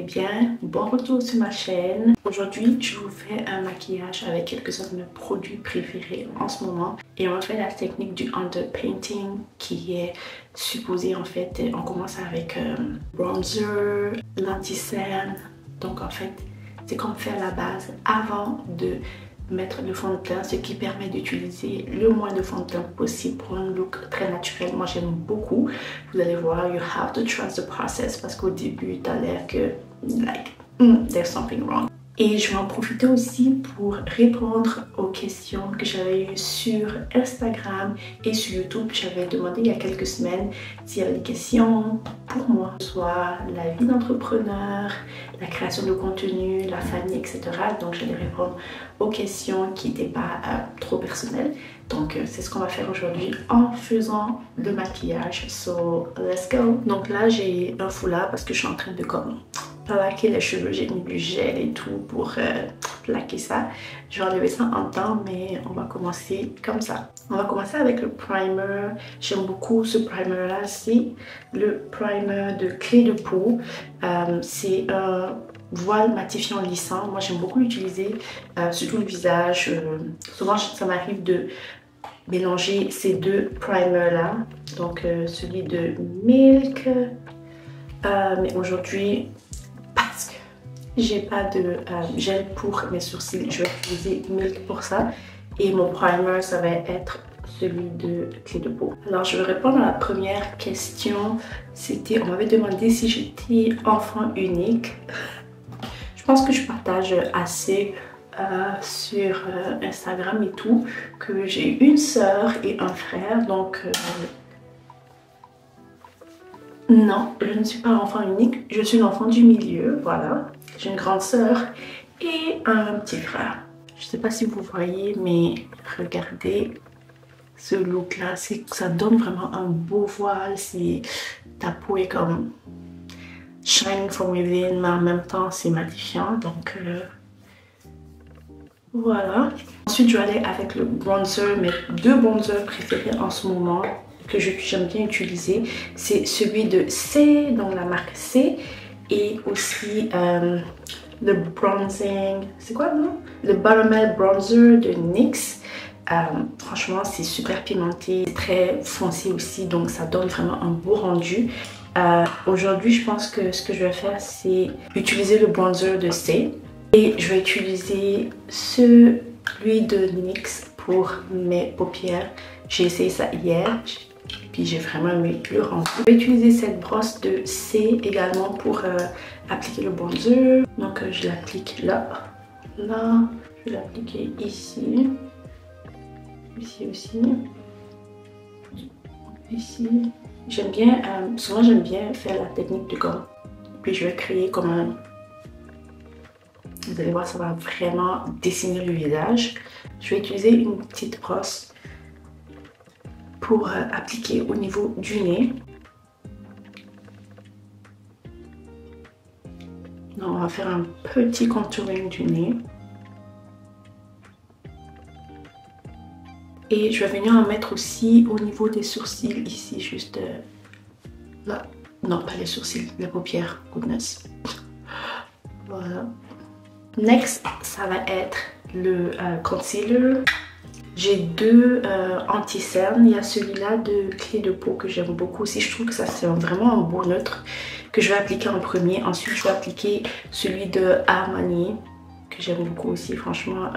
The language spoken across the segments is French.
allez bien? Bon retour sur ma chaîne. Aujourd'hui, je vous fais un maquillage avec quelques-uns de mes produits préférés en ce moment. Et on va faire la technique du underpainting qui est supposée en fait, on commence avec bronzer, l'anti-cerne. Donc en fait, c'est comme faire la base avant de mettre le fond de teint, ce qui permet d'utiliser le moins de fond de teint possible pour un look très naturel. Moi j'aime beaucoup. Vous allez voir, you have to trust the process parce qu'au début t'as l'air que like there's something wrong. Et je vais en profiter aussi pour répondre aux questions que j'avais eues sur Instagram et sur YouTube. J'avais demandé il y a quelques semaines s'il y avait des questions pour moi, soit la vie d'entrepreneur, la création de contenu, la famille, etc. Donc j'allais répondre aux questions qui n'étaient pas trop personnelles. Donc c'est ce qu'on va faire aujourd'hui en faisant le maquillage. So let's go. Donc là j'ai un foulard parce que je suis en train de plaquer les cheveux, j'ai mis du gel et tout pour plaquer ça. Je vais enlever ça en temps, mais on va commencer comme ça. On va commencer avec le primer. J'aime beaucoup ce primer là, c'est le primer de Clé de Peau. C'est un voile matifiant lissant. Moi j'aime beaucoup l'utiliser sur tout le visage. Souvent ça m'arrive de mélanger ces deux primers là. Donc celui de Milk. Mais aujourd'hui, j'ai pas de gel pour mes sourcils, je vais utiliser Milk pour ça. Et mon primer, ça va être celui de Clé de Peau. Alors, je vais répondre à la première question. C'était, on m'avait demandé si j'étais enfant unique. Je pense que je partage assez sur Instagram et tout, que j'ai une sœur et un frère. Donc, non, je ne suis pas enfant unique. Je suis l'enfant du milieu, voilà. J'ai une grande sœur et un petit frère. Je ne sais pas si vous voyez, mais regardez ce look là. Ça donne vraiment un beau voile. Ta peau est comme shine from within, mais en même temps c'est matifiant. Donc voilà. Ensuite je vais aller avec le bronzer, mes deux bronzers préférés en ce moment que j'aime bien utiliser. C'est celui de C, donc la marque C. Et aussi le bronzing, c'est quoi non? Le Buttermilk Bronzer de NYX. Franchement, c'est super pimenté, très foncé aussi, donc ça donne vraiment un beau rendu. Aujourd'hui, je pense que ce que je vais faire, c'est utiliser le bronzer de C. Et je vais utiliser celui de NYX pour mes paupières. J'ai essayé ça hier. Puis j'ai vraiment aimé le rendu. Je vais utiliser cette brosse de C également pour appliquer le bronzer. Donc je l'applique là. Là. Je vais l'appliquer ici. Ici aussi. Ici. J'aime bien, souvent j'aime bien faire la technique de gomme. Puis je vais créer comme un... Vous allez voir, ça va vraiment dessiner le visage. Je vais utiliser une petite brosse pour appliquer au niveau du nez. Donc, on va faire un petit contouring du nez. Et je vais venir en mettre aussi au niveau des sourcils, ici, juste là. Non, pas les sourcils, les paupières, goodness. Voilà. Next, ça va être le concealer. J'ai deux anti-cernes. Il y a celui-là de Clé de Peau que j'aime beaucoup aussi. Je trouve que ça c'est vraiment un beau neutre que je vais appliquer en premier. Ensuite, je vais appliquer celui de Armani que j'aime beaucoup aussi. Franchement,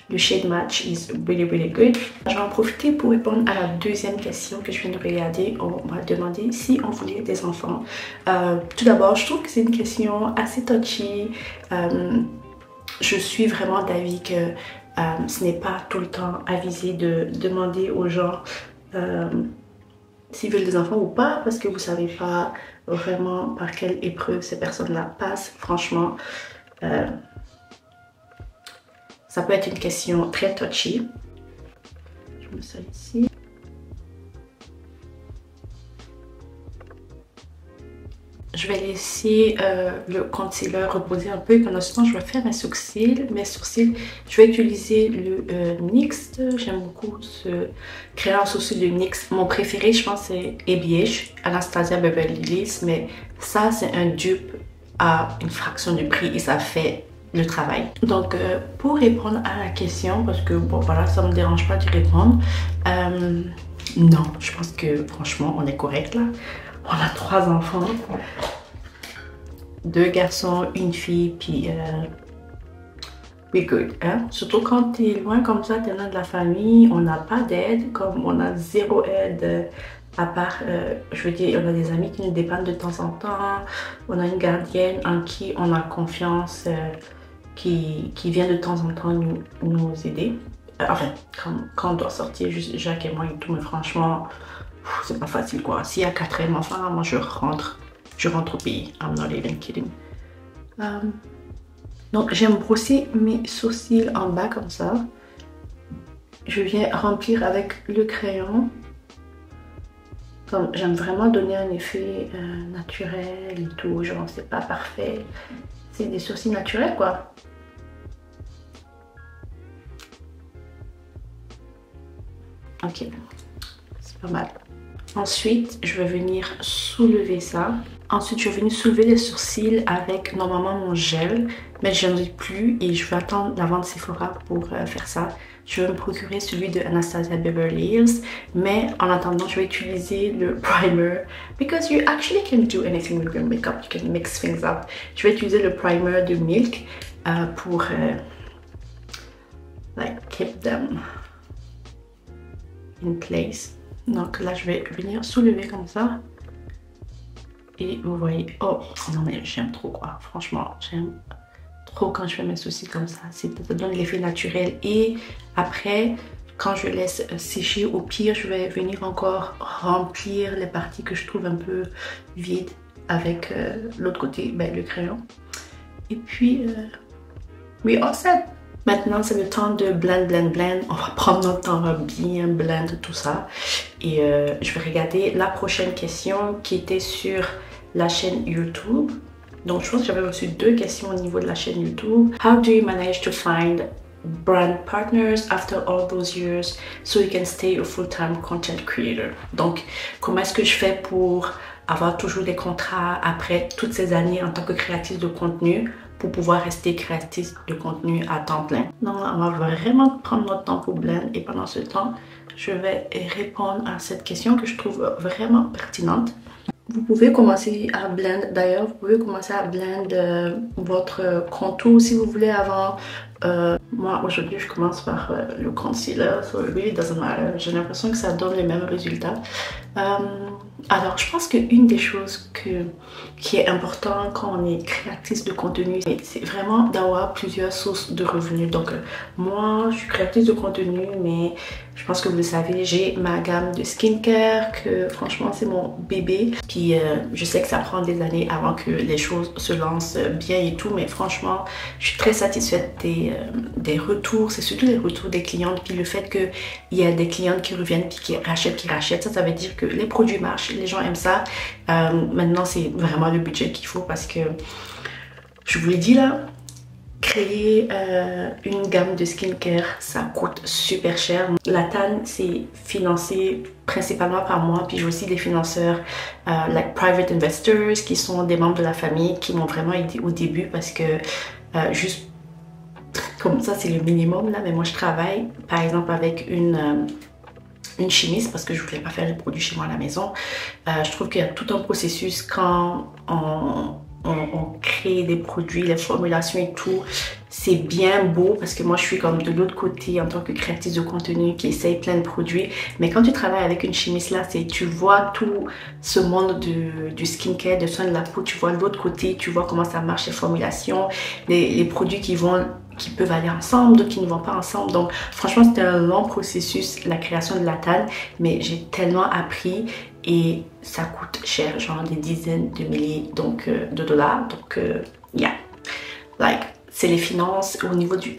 le shade match is really really good. Je vais en profiter pour répondre à la deuxième question que je viens de regarder. On m'a demandé si on voulait des enfants. Tout d'abord, je trouve que c'est une question assez touchy. Je suis vraiment d'avis que ce n'est pas tout le temps avisé de demander aux gens s'ils veulent des enfants ou pas, parce que vous savez pas vraiment par quelle épreuve ces personnes-là passent. Franchement, ça peut être une question très touchy. Je mets ça ici. Je vais laisser le concealer reposer un peu. Pendant ce temps, je vais faire mes sourcils. Je vais utiliser le NYX. J'aime beaucoup ce crayon sourcil de NYX. Mon préféré, je pense, c'est ABH, Anastasia Beverly Hills. Mais ça, c'est un dupe à une fraction du prix et ça fait le travail. Donc pour répondre à la question, parce que bon voilà, ça me dérange pas d'y répondre, non, je pense que franchement on est correct là. On a 3 enfants, 2 garçons, 1 fille, puis we good, hein? Surtout quand tu es loin comme ça, tu es loin de la famille, on n'a pas d'aide, comme on a 0 aide, à part, je veux dire, on a des amis qui nous dépannent de temps en temps, on a une gardienne en qui on a confiance, qui vient de temps en temps nous aider. Enfin, quand on doit sortir, juste Jacques et moi et tout, mais franchement, c'est pas facile quoi. S'il y a 4e enfant, moi je rentre au pays. I'm not even kidding. Donc j'aime brosser mes sourcils en bas comme ça. Je viens remplir avec le crayon. J'aime vraiment donner un effet naturel et tout. Genre c'est pas parfait. C'est des sourcils naturels quoi. Ok, c'est pas mal. Ensuite, je vais venir soulever ça. Ensuite, je vais venir soulever les sourcils avec normalement mon gel. Mais je n'en ai plus et je vais attendre la vente Sephora pour faire ça. Je vais me procurer celui de Anastasia Beverly Hills. Mais en attendant, je vais utiliser le primer. Because you actually can do anything with your makeup. You can mix things up. Je vais utiliser le primer de Milk pour like keep them in place. Donc là je vais venir soulever comme ça et vous voyez, oh non mais j'aime trop quoi, franchement j'aime trop quand je fais mes sourcils comme ça, ça donne l'effet naturel. Et après quand je laisse sécher, au pire je vais venir encore remplir les parties que je trouve un peu vides avec l'autre côté, le crayon. Et puis we all set. Maintenant, c'est le temps de blend. On va prendre notre temps, on va bien blend tout ça. Et je vais regarder la prochaine question qui était sur la chaîne YouTube. Donc, je pense que j'avais reçu 2 questions au niveau de la chaîne YouTube. How do you manage to find brand partners after all those years so you can stay a full-time content creator? Donc, comment est-ce que je fais pour avoir toujours des contrats après toutes ces années en tant que créatrice de contenu, pour pouvoir rester créatrice de contenu à temps plein? Donc on va vraiment prendre notre temps pour blend et pendant ce temps, je vais répondre à cette question que je trouve vraiment pertinente. Vous pouvez commencer à blend, d'ailleurs, vous pouvez commencer à blend votre contour si vous voulez avant. Moi aujourd'hui je commence par le concealer, so it really doesn't matter. J'ai l'impression que ça donne les mêmes résultats. Alors je pense qu'une des choses qui est important quand on est créatrice de contenu, c'est vraiment d'avoir plusieurs sources de revenus. Donc moi je suis créatrice de contenu, mais je pense que vous le savez, j'ai ma gamme de skincare que franchement c'est mon bébé. Puis je sais que ça prend des années avant que les choses se lancent bien et tout, mais franchement je suis très satisfaite des retours. C'est surtout les retours des clientes, puis le fait qu'il y a des clientes qui reviennent puis qui rachètent, ça veut dire que les produits marchent, les gens aiment ça. Maintenant c'est vraiment le budget qu'il faut, parce que je vous l'ai dit là, créer une gamme de skincare, ça coûte super cher. La TAN, c'est financé principalement par moi, puis j'ai aussi des financeurs like private investors qui sont des membres de la famille qui m'ont vraiment aidé au début, parce que juste comme ça c'est le minimum là, mais moi je travaille par exemple avec une chimiste parce que je voulais pas faire les produits chez moi à la maison. Je trouve qu'il y a tout un processus quand on crée des produits, les formulations et tout. C'est bien beau parce que moi je suis comme de l'autre côté en tant que créatrice de contenu qui essaye plein de produits. Mais quand tu travailles avec une chimiste là, tu vois tout ce monde du skincare, de soins de la peau. Tu vois l'autre côté, tu vois comment ça marche, les formulations, les produits qui peuvent aller ensemble, d'autres qui ne vont pas ensemble. Donc franchement c'était un long processus la création de la TAN, mais j'ai tellement appris et ça coûte cher, genre des dizaines de milliers de dollars. Donc yeah, like c'est les finances,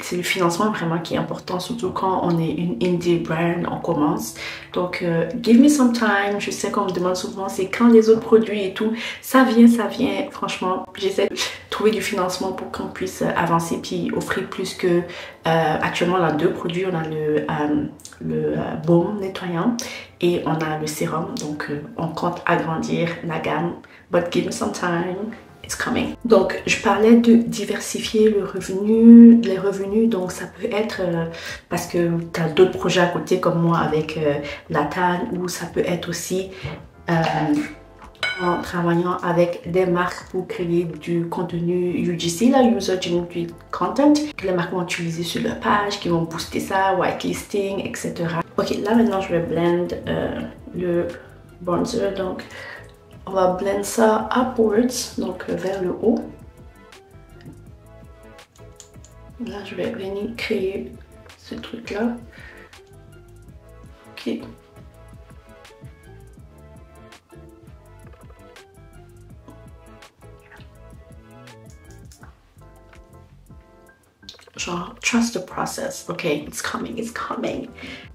c'est le financement vraiment qui est important, surtout quand on est une indie brand, on commence. Donc give me some time. Je sais qu'on me demande souvent c'est quand les autres produits et tout, ça vient. Franchement j'essaie de trouver du financement pour qu'on puisse avancer puis offrir plus que actuellement on a 2 produits. On a le baume nettoyant et on a le sérum. Donc on compte agrandir la gamme, but give me some time. it's coming. Donc, je parlais de diversifier les revenus, donc ça peut être parce que tu as d'autres projets à côté comme moi avec Latane, ou ça peut être aussi en travaillant avec des marques pour créer du contenu UGC, là, User Generated Content, que les marques vont utiliser sur leur page, qui vont booster ça, whitelisting, etc. Ok, là maintenant je vais blend le bronzer, donc on va blend ça upwards, donc vers le haut. Là je vais venir créer ce truc là. Ok. Genre, trust the process, ok, it's coming, it's coming.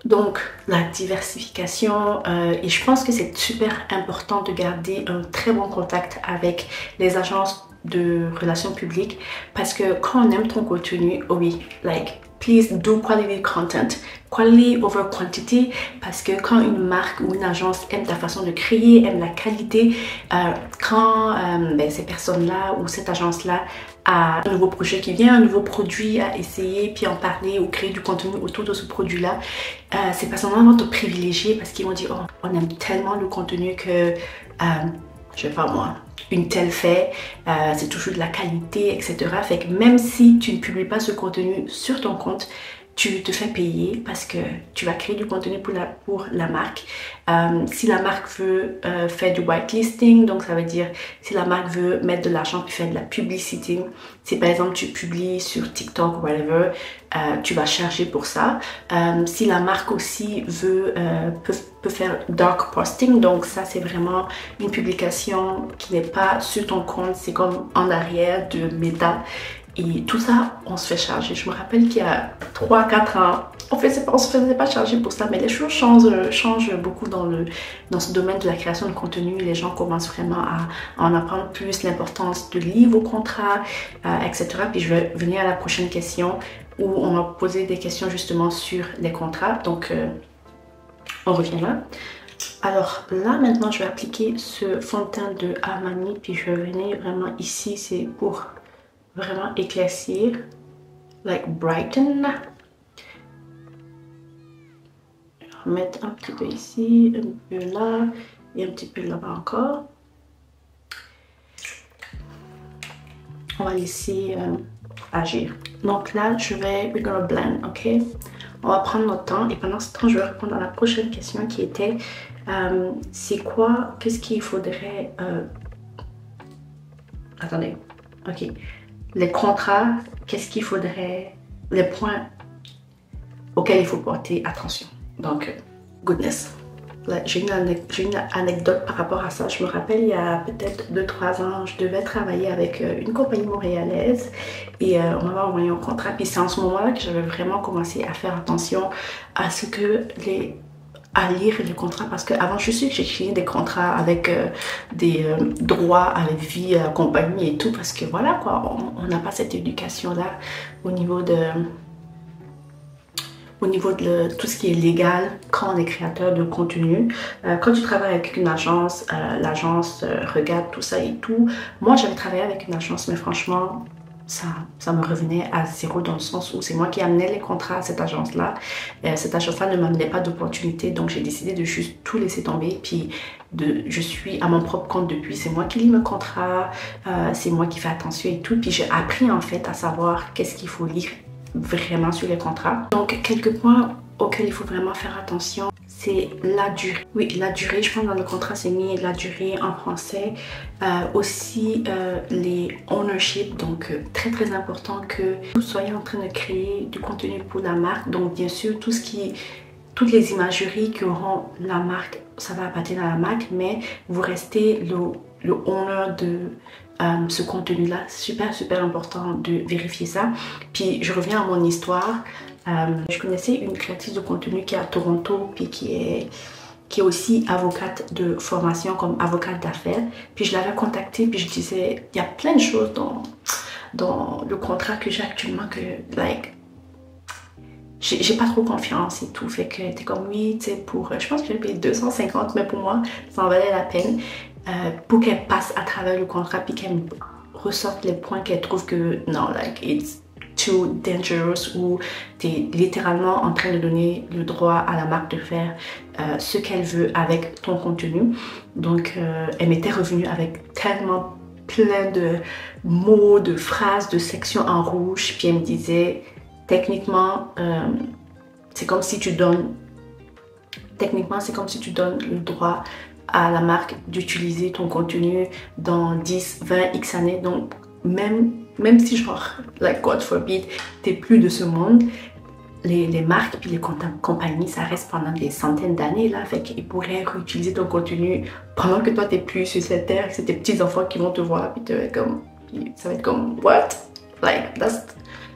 Donc, la diversification, et je pense que c'est super important de garder un très bon contact avec les agences de relations publiques, parce que quand on aime ton contenu, oh oui, like, please do quality content, quality over quantity, parce que quand une marque ou une agence aime ta façon de créer, aime la qualité, quand ces personnes-là ou cette agence-là a un nouveau projet qui vient, un nouveau produit à essayer, puis en parler ou créer du contenu autour de ce produit-là, ces personnes-là vont te privilégier parce qu'ils vont dire, oh, on aime tellement le contenu que, je sais pas moi, une telle fait, c'est toujours de la qualité, etc. Fait que même si tu ne publies pas ce contenu sur ton compte, tu te fais payer parce que tu vas créer du contenu pour la marque. Si la marque veut faire du whitelisting, donc ça veut dire si la marque veut mettre de l'argent puis faire de la publicité, si par exemple tu publies sur TikTok ou whatever, tu vas charger pour ça. Si la marque aussi peut faire dark posting, donc ça c'est vraiment une publication qui n'est pas sur ton compte, c'est comme en arrière de Meta. Et tout ça, on se fait charger. Je me rappelle qu'il y a 3-4 ans, on se faisait pas charger pour ça, mais les choses changent beaucoup dans ce domaine de la création de contenu. Les gens commencent vraiment à en apprendre plus, l'importance de lire vos contrats, etc. Puis je vais venir à la prochaine question où on va poser des questions justement sur les contrats. Donc, on revient là. Alors là, maintenant, je vais appliquer ce fond de teint de Armani, puis je vais venir vraiment ici, c'est pour vraiment éclaircir, like brighten. Je vais remettre un petit peu ici, un peu là et un petit peu là-bas encore. On va laisser agir. Donc là, we're gonna blend, ok? On va prendre notre temps et pendant ce temps, je vais répondre à la prochaine question qui était qu'est-ce qu'il faudrait... Attendez, ok. Les contrats, qu'est-ce qu'il faudrait, les points auxquels il faut porter attention. Donc, goodness. J'ai une anecdote par rapport à ça. Je me rappelle, il y a peut-être 2-3 ans, je devais travailler avec une compagnie montréalaise et on m'avait envoyé un contrat. Puis c'est en ce moment-là que j'avais vraiment commencé à faire attention à ce que à lire les contrats, parce qu'avant je suis que j'ai signé des contrats avec des droits à la vie, à la compagnie et tout, parce que voilà quoi, on n'a pas cette éducation là au niveau de tout ce qui est légal quand on est créateur de contenu. Quand tu travailles avec une agence, l'agence regarde tout ça et tout. Moi j'avais travaillé avec une agence, mais franchement ça me revenait à zéro, dans le sens où c'est moi qui amenais les contrats à cette agence-là. Cette agence-là ne m'amenait pas d'opportunité, donc j'ai décidé de juste tout laisser tomber. Puis je suis à mon propre compte depuis. C'est moi qui lis mes contrats, c'est moi qui fais attention et tout. Puis j'ai appris en fait à savoir qu'est-ce qu'il faut lire vraiment sur les contrats. Donc quelques points auxquels il faut vraiment faire attention, c'est la durée. Oui, la durée, je pense dans le contrat c'est mis la durée en français. Aussi les ownership, donc très important que vous soyez en train de créer du contenu pour la marque. Donc bien sûr toutes les imageries qui auront la marque, ça va appartenir à la marque, mais vous restez le owner de ce contenu là. Super important de vérifier ça. Puis je reviens à mon histoire. Je connaissais une créatrice de contenu qui est à Toronto, puis qui est aussi avocate de formation, comme avocate d'affaires. Puis je l'avais contactée, puis je disais, il y a plein de choses dans le contrat que j'ai actuellement que, like, j'ai pas trop confiance et tout. Fait que t'es comme, oui, tu sais, je pense que j'ai payé 250, mais pour moi, ça en valait la peine pour qu'elle passe à travers le contrat, puis qu'elle ressortent les points qu'elle trouve que non, like it's too dangerous, ou tu es littéralement en train de donner le droit à la marque de faire ce qu'elle veut avec ton contenu. Donc elle m'était revenue avec tellement plein de mots, de phrases, de sections en rouge, puis elle me disait techniquement c'est comme si tu donnes le droit à la marque d'utiliser ton contenu dans 10, 20, X années. Donc même si genre, like God forbid, t'es plus de ce monde, les marques puis les compagnies, ça reste pendant des centaines d'années là, fait qu'ils pourraient réutiliser ton contenu pendant que toi t'es plus sur cette terre. C'est tes petits enfants qui vont te voir puis ça va être comme what? Like that's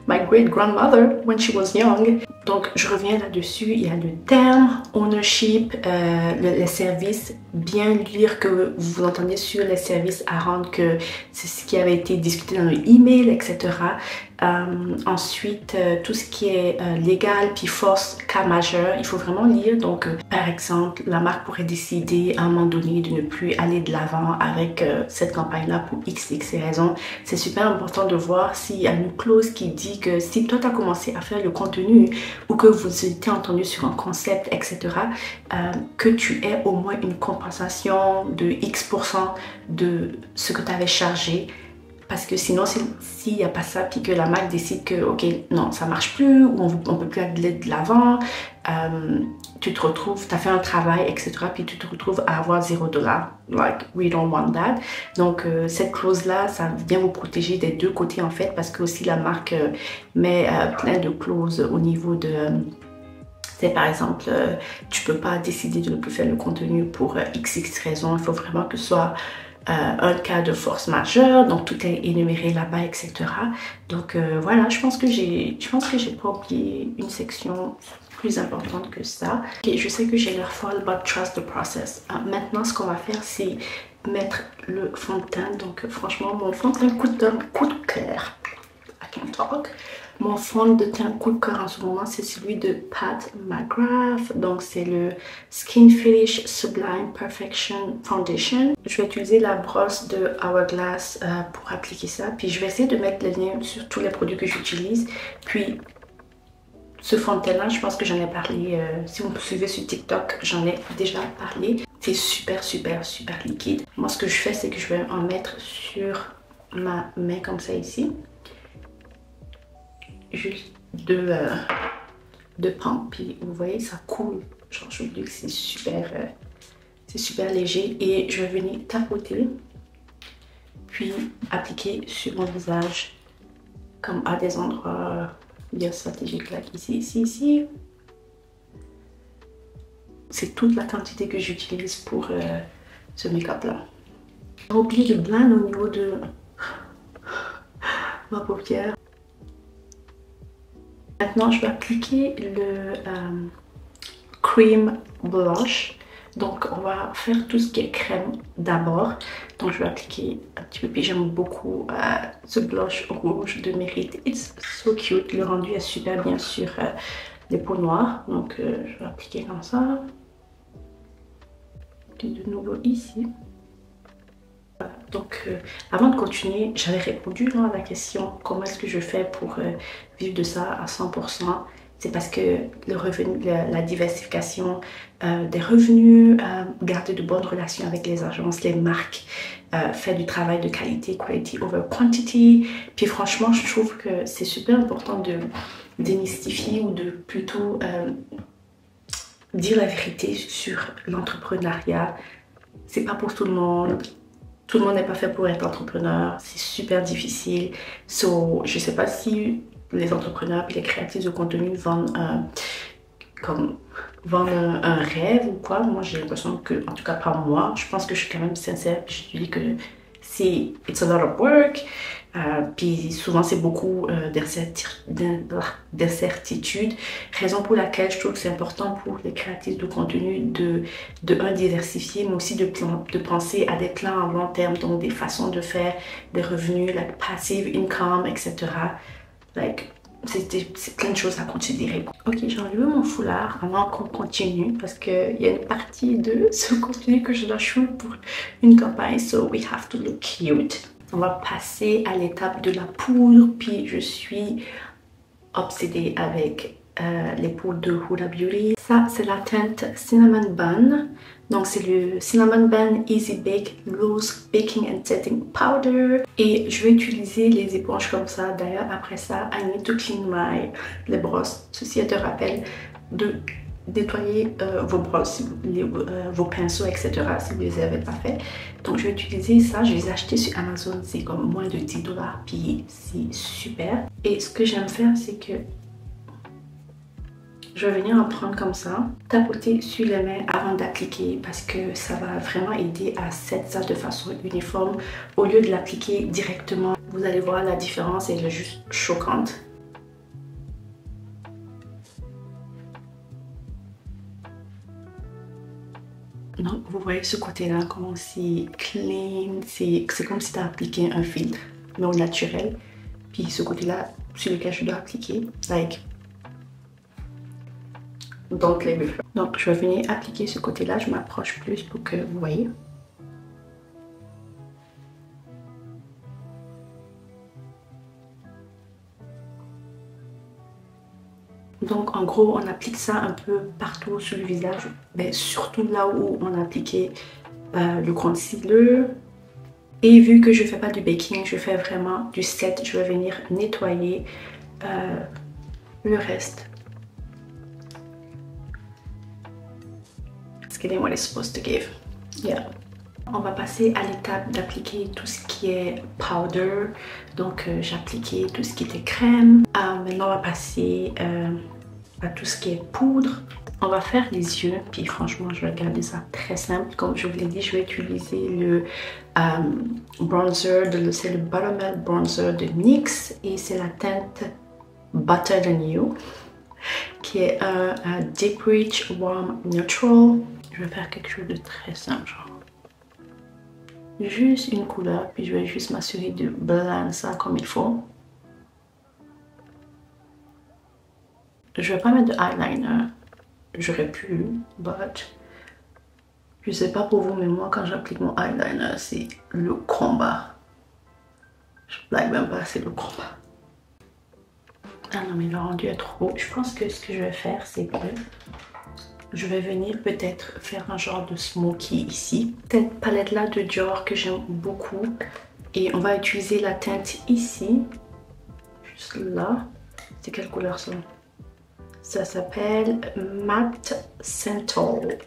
my great grandmother when she was young. Donc je reviens là-dessus, il y a le terme ownership, les services, bien lire que vous entendez sur les services à rendre, que c'est ce qui avait été discuté dans le email, etc. Ensuite, tout ce qui est légal puis force cas majeur, il faut vraiment lire. Donc par exemple, la marque pourrait décider à un moment donné de ne plus aller de l'avant avec cette campagne-là pour XX raisons. C'est super important de voir s'il y a une clause qui dit que si toi tu as commencé à faire le contenu ou que vous étiez entendu sur un concept, etc., que tu aies au moins une compensation de X% de ce que tu avais chargé. Parce que sinon, s'il n'y a pas ça, puis que la marque décide que, ok, non, ça marche plus, ou on peut plus aller de l'avant, tu te retrouves, tu as fait un travail, etc., puis tu te retrouves à avoir $0. Like, we don't want that. Donc, cette clause-là, ça vient vous protéger des deux côtés, en fait, parce que aussi la marque met plein de clauses au niveau de... c'est par exemple, tu peux pas décider de ne plus faire le contenu pour XX raisons, il faut vraiment que ce soit... un cas de force majeure, donc tout est énuméré là-bas, etc. Donc voilà, je pense que j'ai pas oublié une section plus importante que ça. Okay, je sais que j'ai l'air folle, but trust the process. Maintenant, ce qu'on va faire, c'est mettre le fond de teint. Donc franchement, mon fond de teint coup de cœur. I can't talk. Mon fond de teint coup de cœur en ce moment, c'est celui de Pat McGrath. Donc, c'est le Skin Finish Sublime Perfection Foundation. Je vais utiliser la brosse de Hourglass pour appliquer ça. Puis, je vais essayer de mettre le lien sur tous les produits que j'utilise. Puis, ce fond de teint-là, je pense que j'en ai parlé. Si vous me suivez sur TikTok, j'en ai déjà parlé. C'est super, super, super liquide. Moi, ce que je fais, c'est que je vais en mettre sur ma main comme ça ici. Juste de pente, puis vous voyez ça coule, genre je vous dis que c'est super léger, et je vais venir tapoter puis appliquer sur mon visage comme à des endroits bien stratégiques, là, ici. C'est toute la quantité que j'utilise pour ce make-up là. J'ai oublié de blend au niveau de ma paupière. Maintenant, je vais appliquer le cream blush. Donc, on va faire tout ce qui est crème d'abord. Donc, je vais appliquer un petit peu. Puis, j'aime beaucoup ce blush rouge de Merit. It's so cute. Le rendu est super bien sur les peaux noires. Donc, je vais appliquer comme ça. Puis, de nouveau ici. Donc, avant de continuer, j'avais répondu à la question comment est-ce que je fais pour vivre de ça à 100%. C'est parce que le revenu, la diversification des revenus, garder de bonnes relations avec les agences, les marques, faire du travail de qualité, quality over quantity. Puis franchement, je trouve que c'est super important de démystifier ou de plutôt dire la vérité sur l'entrepreneuriat. C'est pas pour tout le monde. Tout le monde n'est pas fait pour être entrepreneur, c'est super difficile. So, je ne sais pas si les entrepreneurs et les créatifs de contenu vendent un rêve ou quoi. Moi, j'ai l'impression que, en tout cas pas moi, je pense que je suis quand même sincère. Je dis que it's a lot of work. Puis souvent c'est beaucoup d'incertitudes, raison pour laquelle je trouve que c'est important pour les créatifs de contenu de diversifier, mais aussi de penser à des plans à long terme, donc des façons de faire des revenus, like passive income, etc. Like, c'est plein de choses à considérer. Ok, j'ai enlevé mon foulard avant qu'on continue parce qu'il y a une partie de ce contenu que je dois shoot pour une campagne, so we have to look cute. On va passer à l'étape de la poudre, puis je suis obsédée avec les poudres de Huda Beauty. Ça, c'est la teinte Cinnamon Bun. Donc, c'est le Cinnamon Bun Easy Bake Loose Baking and Setting Powder. Et je vais utiliser les éponges comme ça. D'ailleurs, après ça, I need to clean les brosses. Ceci te rappelle de nettoyer vos brosses, vos pinceaux, etc. si vous ne les avez pas fait. Donc, je vais utiliser ça. Je les ai achetés sur Amazon. C'est comme moins de 10 $. Puis, c'est super. Et ce que j'aime faire, c'est que je vais venir en prendre comme ça, tapoter sur les mains avant d'appliquer parce que ça va vraiment aider à set ça de façon uniforme au lieu de l'appliquer directement. Vous allez voir la différence, elle est juste choquante. Donc vous voyez ce côté-là, comment c'est clean, c'est comme si tu as appliqué un filtre, mais au naturel. Puis ce côté-là sur lequel je dois appliquer, like donc les buffers. Donc je vais venir appliquer ce côté-là, je m'approche plus pour que vous voyez. Donc en gros on applique ça un peu partout sur le visage, mais surtout là où on a appliqué le concealer. Et vu que je fais pas du baking, je fais vraiment du set, je vais venir nettoyer le reste. Getting what it's supposed to give. Yeah. On va passer à l'étape d'appliquer tout ce qui est powder. Donc j'ai appliqué tout ce qui était crème. Maintenant on va passer à tout ce qui est poudre. On va faire les yeux. Puis franchement je vais garder ça très simple. Comme je vous l'ai dit, je vais utiliser le bronzer, c'est le Buttermilk Bronzer de NYX. Et c'est la teinte Butter Than You, qui est un Deep Rich Warm Neutral. Je vais faire quelque chose de très simple, genre juste une couleur, puis je vais juste m'assurer de blend ça comme il faut. Je vais pas mettre de eyeliner, j'aurais pu, but je sais pas pour vous, mais moi quand j'applique mon eyeliner, c'est le combat. Je blague même pas, c'est le combat. Ah non mais le rendu est trop beau. Je pense que ce que je vais faire, c'est que je vais venir peut-être faire un genre de smoky ici. Cette palette là de Dior que j'aime beaucoup. Et on va utiliser la teinte ici. Juste là. C'est quelle couleur ça? Ça s'appelle Matte Central.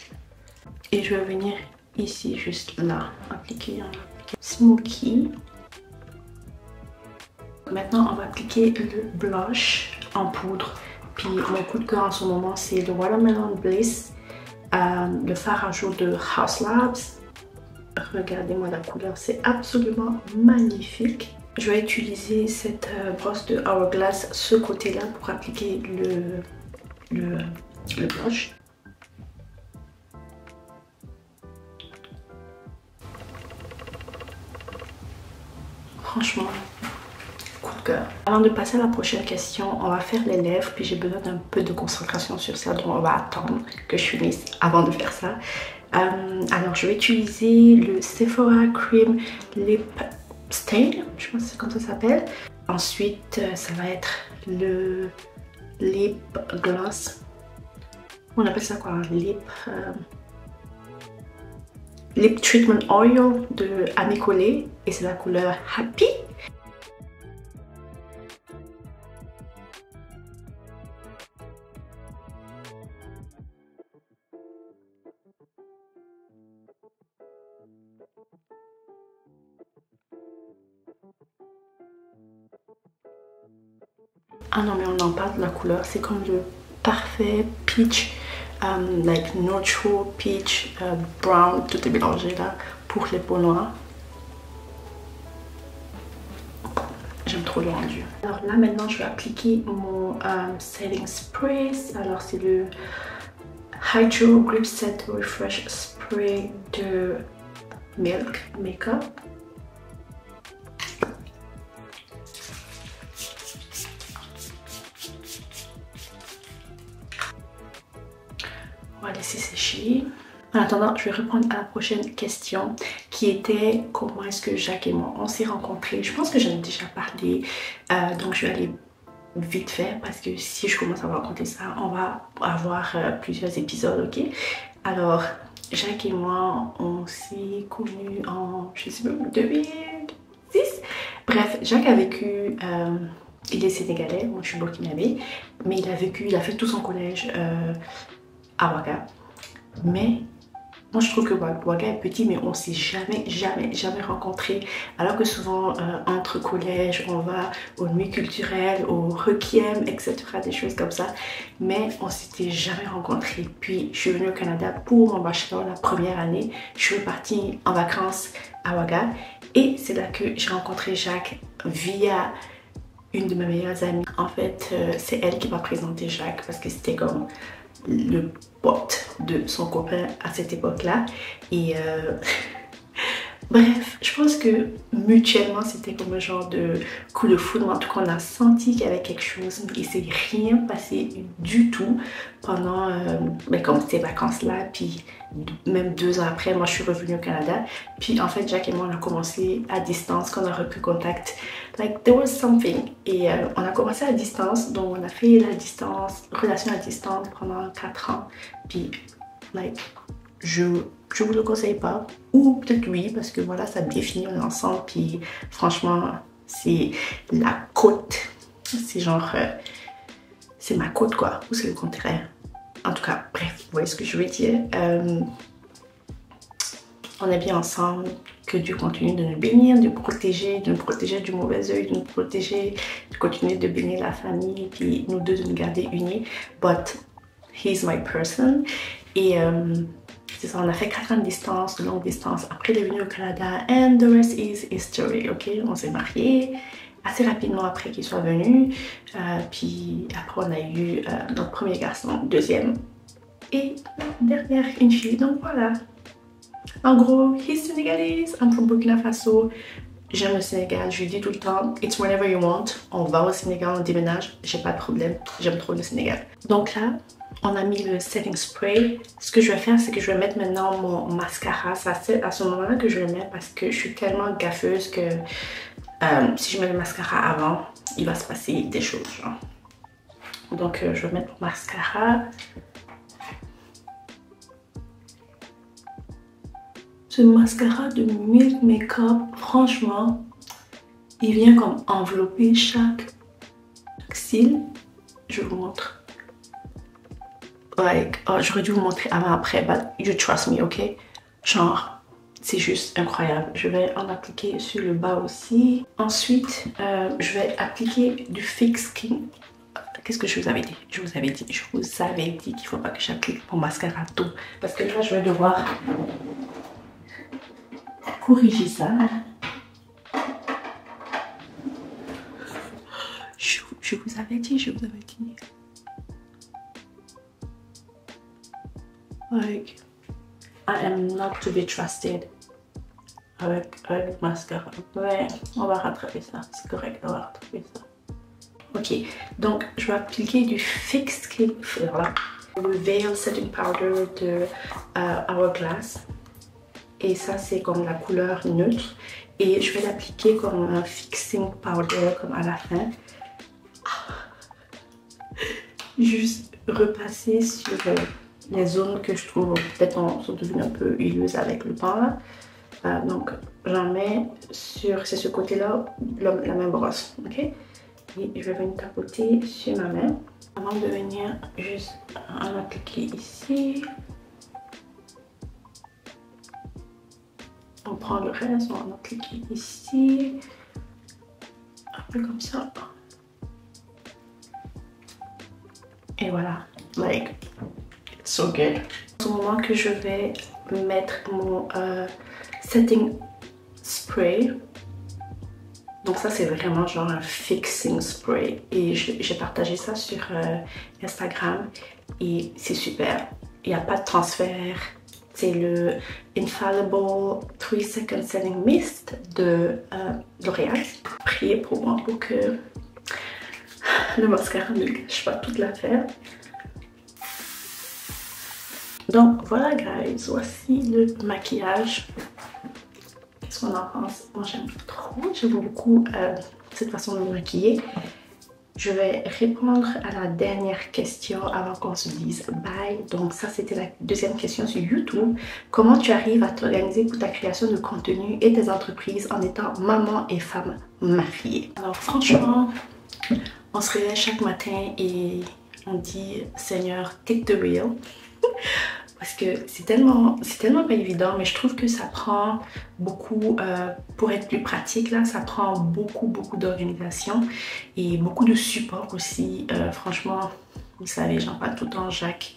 Et je vais venir ici, juste là. Appliquer smoky. Maintenant on va appliquer le blush en poudre. Puis mon coup de cœur en ce moment, c'est le Watermelon Bliss, le fard à jour de Haus Labs. Regardez-moi la couleur, c'est absolument magnifique. Je vais utiliser cette brosse de Hourglass, ce côté-là, pour appliquer le blush. Franchement, coup de cœur. Avant de passer à la prochaine question, on va faire les lèvres, puis j'ai besoin d'un peu de concentration sur ça, donc on va attendre que je finisse avant de faire ça. Alors je vais utiliser le Sephora Cream Lip Stain, je pense que c'est comme ça s'appelle. Ensuite ça va être le Lip Gloss. On appelle ça quoi? Lip Treatment Oil de Ami Colé, et c'est la couleur Happy. Ah non mais on en parle de la couleur, c'est comme le parfait peach, like neutral peach, brown, tout est mélangé là pour les peaux noires. J'aime trop le rendu. Alors là maintenant je vais appliquer mon setting spray. Alors c'est le Hydro Grip Set Refresh Spray de Milk Makeup. On va laisser sécher. En attendant, je vais répondre à la prochaine question qui était comment est-ce que Jacques et moi on s'est rencontrés. Je pense que j'en ai déjà parlé, donc je vais aller vite fait parce que si je commence à vous raconter ça, on va avoir plusieurs épisodes, ok? Alors, Jacques et moi, on s'est connus en, je sais pas, 2006. Bref, Jacques a vécu, il est sénégalais, moi je suis burkinabé, mais il a fait tout son collège à Ouaga. Mais moi je trouve que Ouaga est petit, mais on s'est jamais rencontrés. Alors que souvent entre collèges, on va aux nuits culturelles, au requiem, etc. Des choses comme ça. Mais on s'était jamais rencontrés. Puis je suis venue au Canada pour mon bachelor la première année. Je suis partie en vacances à Ouaga. Et c'est là que j'ai rencontré Jacques via une de mes meilleures amies. En fait, c'est elle qui m'a présenté Jacques parce que c'était comme le pote de son copain à cette époque-là. Et bref, je pense que mutuellement c'était comme un genre de coup de foudre. En tout cas, on a senti qu'il y avait quelque chose. Il s'est rien passé du tout pendant comme ces vacances-là. Puis même 2 ans après, moi je suis revenue au Canada. Puis en fait, Jacques et moi on a commencé à distance quand on a repris contact. Like there was something. Et on a commencé à distance. Donc on a fait la distance, relation à distance pendant 4 ans. Puis like je vous le conseille pas, ou peut-être oui, parce que voilà, ça définit un ensemble, puis franchement, c'est la côte, c'est genre, c'est ma côte quoi, ou c'est le contraire. En tout cas, bref, vous voyez ce que je veux dire. On est bien ensemble, que Dieu continue de nous bénir, de nous protéger du mauvais œil, de nous protéger, de continuer de bénir la famille, puis nous deux de nous garder unis. But he's my person. Et c'est ça, on a fait 4 ans de distance, de longue distance. Après, il est venu au Canada and the rest is history, ok? On s'est mariés assez rapidement après qu'il soit venu. Puis après, on a eu notre premier garçon, deuxième. Et dernière, une fille. Donc voilà. En gros, he's Senegalese, I'm from Burkina Faso. J'aime le Sénégal, je lui dis tout le temps, it's whenever you want. On va au Sénégal, on déménage, j'ai pas de problème. J'aime trop le Sénégal. Donc là, on a mis le setting spray. Ce que je vais faire, c'est que je vais mettre maintenant mon mascara. C'est à ce moment-là que je le mets parce que je suis tellement gaffeuse que si je mets le mascara avant, il va se passer des choses. Genre. Donc je vais mettre mon mascara. Ce mascara de Milk Makeup, franchement, il vient comme envelopper chaque cils. Je vous montre. Like, oh, j'aurais dû vous montrer avant après, but you trust me, ok? Genre, c'est juste incroyable. Je vais en appliquer sur le bas aussi. Ensuite, je vais appliquer du Fix Skin. Qu'est-ce que je vous avais dit? Je vous avais dit qu'il ne faut pas que j'applique mon mascara tout. Parce que là, je vais devoir corriger ça. Je vous avais dit. Like, I am not to be trusted avec le mascara. Ouais, on va rattraper ça. C'est correct, on va rattraper ça. Ok, donc je vais appliquer du Fix Skin, le Veil Setting Powder de Hourglass. Et ça, c'est comme la couleur neutre. Et je vais l'appliquer comme un fixing powder, comme à la fin. Juste repasser sur les zones que je trouve peut-être sont devenues un peu huileuses avec le temps. Donc, j'en mets sur ce côté-là, la même brosse. Ok? Et je vais venir tapoter sur ma main. Avant de venir juste en appliquer ici. On prend le reste, on va appliquer ici, un peu comme ça. Et voilà, like, it's so good. C'est au moment que je vais mettre mon setting spray. Donc ça, c'est vraiment genre un fixing spray. Et j'ai partagé ça sur Instagram et c'est super. Il n'y a pas de transfert. C'est le Infallible 3 Second Setting Mist de L'Oréal. Priez pour moi pour que le mascara ne gâche pas toute l'affaire. Donc voilà guys, voici le maquillage. Qu'est-ce qu'on en pense? Moi j'aime trop, j'aime beaucoup cette façon de me maquiller. Je vais répondre à la dernière question avant qu'on se dise bye. Donc ça, c'était la deuxième question sur YouTube. Comment tu arrives à t'organiser pour ta création de contenu et tes entreprises en étant maman et femme mariée? Alors franchement, on se réveille chaque matin et on dit Seigneur, take the wheel. Parce que c'est tellement pas évident, mais je trouve que ça prend beaucoup, pour être plus pratique, là, ça prend beaucoup d'organisation et beaucoup de support aussi. Franchement, vous savez, j'en parle tout le temps, Jacques.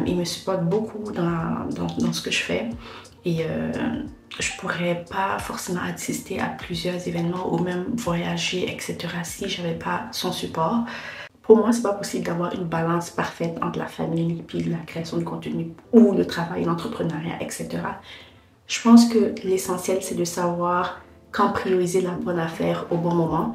Il me supporte beaucoup dans ce que je fais. Et je pourrais pas forcément assister à plusieurs événements ou même voyager, etc. si j'avais pas son support. Pour moi, c'est pas possible d'avoir une balance parfaite entre la famille, puis la création de contenu ou le travail, l'entrepreneuriat, etc. Je pense que l'essentiel, c'est de savoir quand prioriser la bonne affaire au bon moment.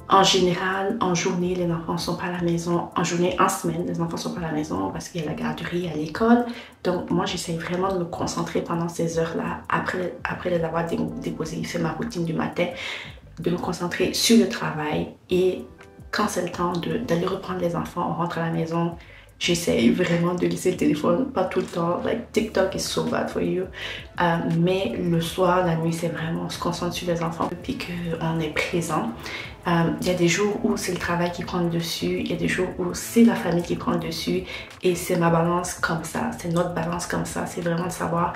En général, en journée, les enfants ne sont pas à la maison. En journée, en semaine, les enfants ne sont pas à la maison parce qu'il y a la garderie à l'école. Donc, moi, j'essaye vraiment de me concentrer pendant ces heures-là, après les avoir déposés, fait ma routine du matin, de me concentrer sur le travail. Et quand c'est le temps d'aller reprendre les enfants, on rentre à la maison, j'essaye vraiment de laisser le téléphone, pas tout le temps. Like, TikTok is so bad for you. Mais le soir, la nuit, c'est vraiment, on se concentre sur les enfants puis qu'on est présent. Il y a des jours où c'est le travail qui prend le dessus, il y a des jours où c'est la famille qui prend le dessus et c'est ma balance comme ça, c'est notre balance comme ça. C'est vraiment de savoir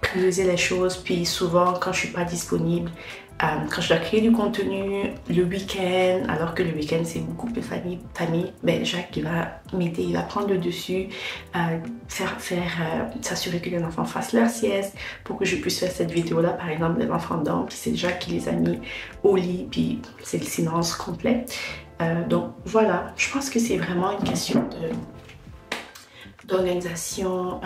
prioriser les choses. Puis souvent, quand je suis pas disponible, quand je dois créer du contenu le week-end, alors que le week-end c'est beaucoup plus famille, ben Jacques il va m'aider, il va prendre le dessus, s'assurer que les enfants fassent leur sieste pour que je puisse faire cette vidéo là. Par exemple, les enfants dorment, puis c'est Jacques qui les a mis au lit, puis c'est le silence complet. Donc voilà, je pense que c'est vraiment une question d'organisation.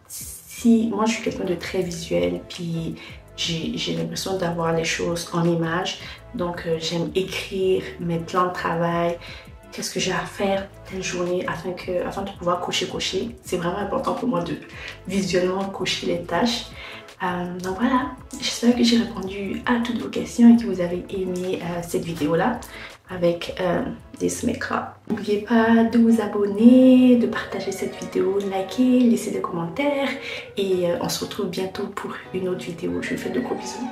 Si moi je suis quelqu'un de très visuel, puis j'ai l'impression d'avoir les choses en images. Donc, j'aime écrire mes plans de travail, qu'est-ce que j'ai à faire telle journée afin de pouvoir cocher. C'est vraiment important pour moi de visuellement cocher les tâches. Donc voilà, j'espère que j'ai répondu à toutes vos questions et que vous avez aimé cette vidéo-là avec this make-up. N'oubliez pas de vous abonner, de partager cette vidéo, liker, laisser des commentaires et on se retrouve bientôt pour une autre vidéo. Je vous fais de gros bisous.